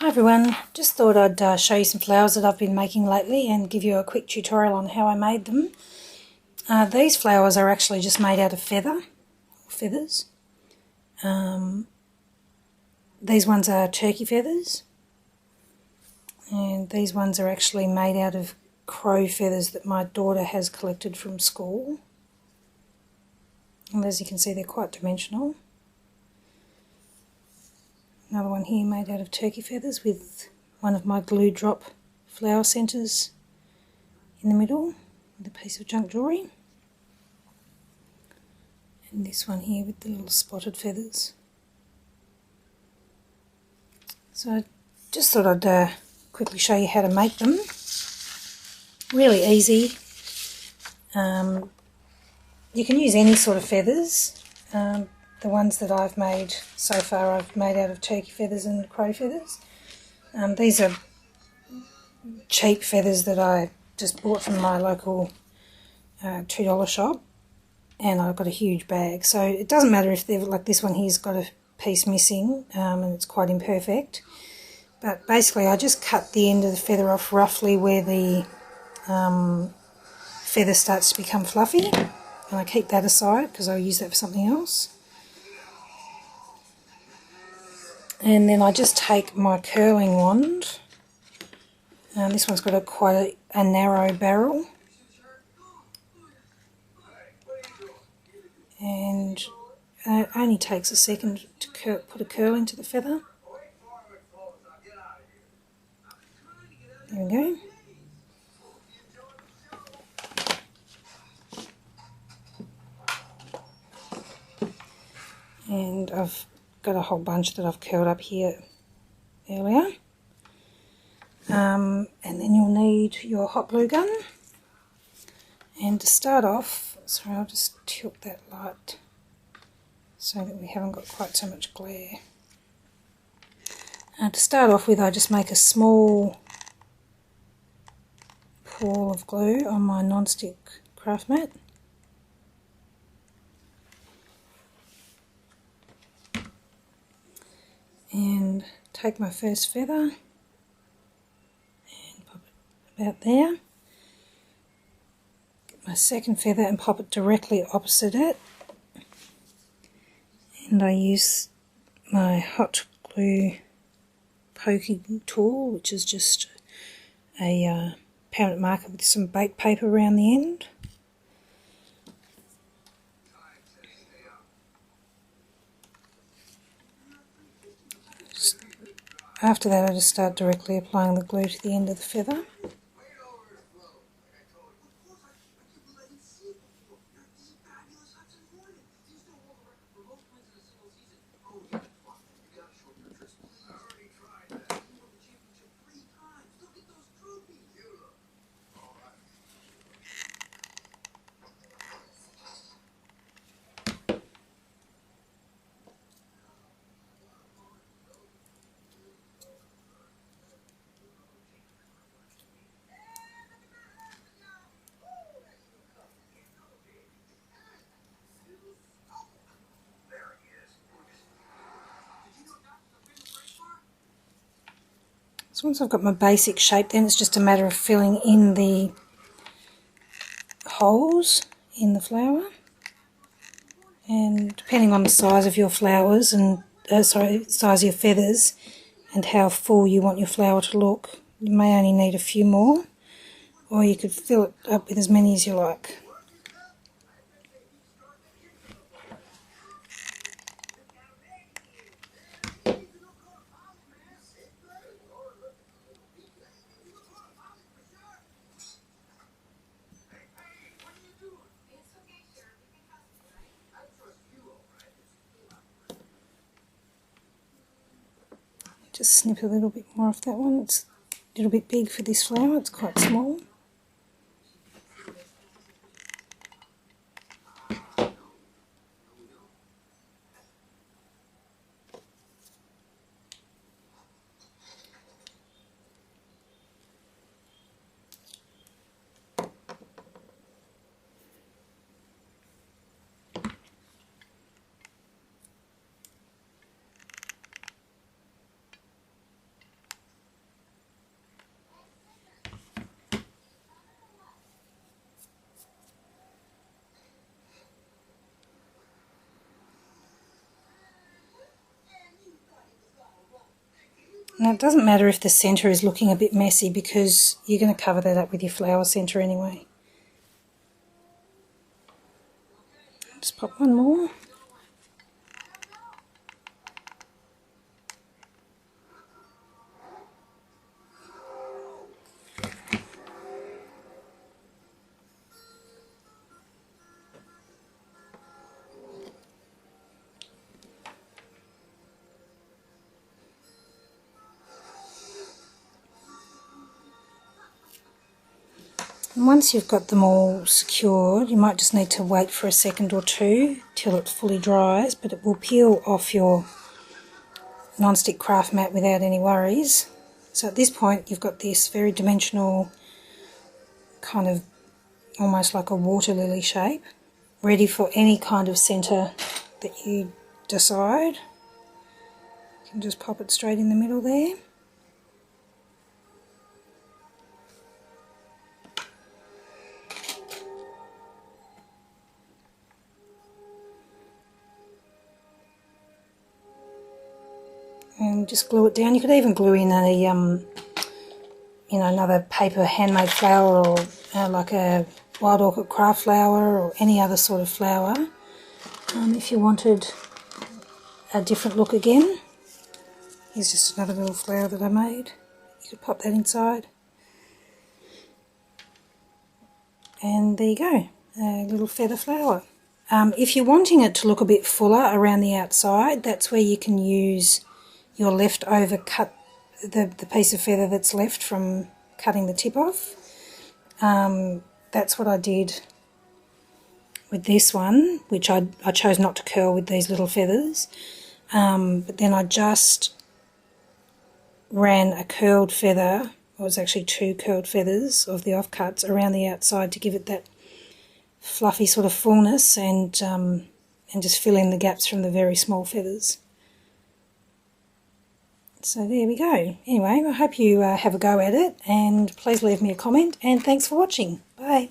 Hi everyone, just thought I'd show you some flowers that I've been making lately and give you a quick tutorial on how I made them. These flowers are actually just made out of feathers. These ones are turkey feathers, and these ones are actually made out of crow feathers that my daughter has collected from school. And as you can see, they're quite dimensional. Another one here made out of turkey feathers with one of my glue drop flower centres in the middle with a piece of junk jewellery. And this one here with the little spotted feathers. So I just thought I'd quickly show you how to make them. Really easy. You can use any sort of feathers. The ones that I've made so far I've made out of turkey feathers and crow feathers. These are cheap feathers that I just bought from my local $2 shop, and I've got a huge bag, so it doesn't matter if they're like this one here's got a piece missing and it's quite imperfect, but basically I just cut the end of the feather off roughly where the feather starts to become fluffy, and I keep that aside because I'll use that for something else. And then I just take my curling wand. This one's got quite a narrow barrel, and it only takes a second to put a curl into the feather. There we go. And I've got a whole bunch that I've curled up here earlier. And then you'll need your hot glue gun. And to start off, sorry, I'll just tilt that light so that we haven't got quite so much glare. To start off with, I just make a small pour of glue on my non-stick craft mat. And take my first feather and pop it about there. Get my second feather and pop it directly opposite it. And I use my hot glue poking tool, which is just a permanent marker with some baked paper around the end. After that, I just start directly applying the glue to the end of the feather. So once I've got my basic shape, then it's just a matter of filling in the holes in the flower. And depending on the size of your flowers and size of your feathers and how full you want your flower to look, you may only need a few more, or you could fill it up with as many as you like. Just snip a little bit more off that one. It's a little bit big for this flower, it's quite small. Now it doesn't matter if the centre is looking a bit messy because you're going to cover that up with your flower centre anyway. Just pop one more. And once you've got them all secured, you might just need to wait for a second or two till it fully dries, but it will peel off your non-stick craft mat without any worries. So at this point you've got this very dimensional, kind of almost like a water lily shape, ready for any kind of centre that you decide. You can just pop it straight in the middle there. And just glue it down. You could even glue in a, another paper handmade flower, or like a wild orchid craft flower, or any other sort of flower. If you wanted a different look again, here's just another little flower that I made. You could pop that inside. And there you go, a little feather flower. If you're wanting it to look a bit fuller around the outside, that's where you can use your leftover cut, the piece of feather that's left from cutting the tip off. That's what I did with this one, which I chose not to curl with these little feathers, but then I just ran a curled feather, or it was actually 2 curled feathers of the offcuts around the outside to give it that fluffy sort of fullness, and just fill in the gaps from the very small feathers. So there we go. Anyway, I hope you have a go at it, and please leave me a comment, and thanks for watching. Bye.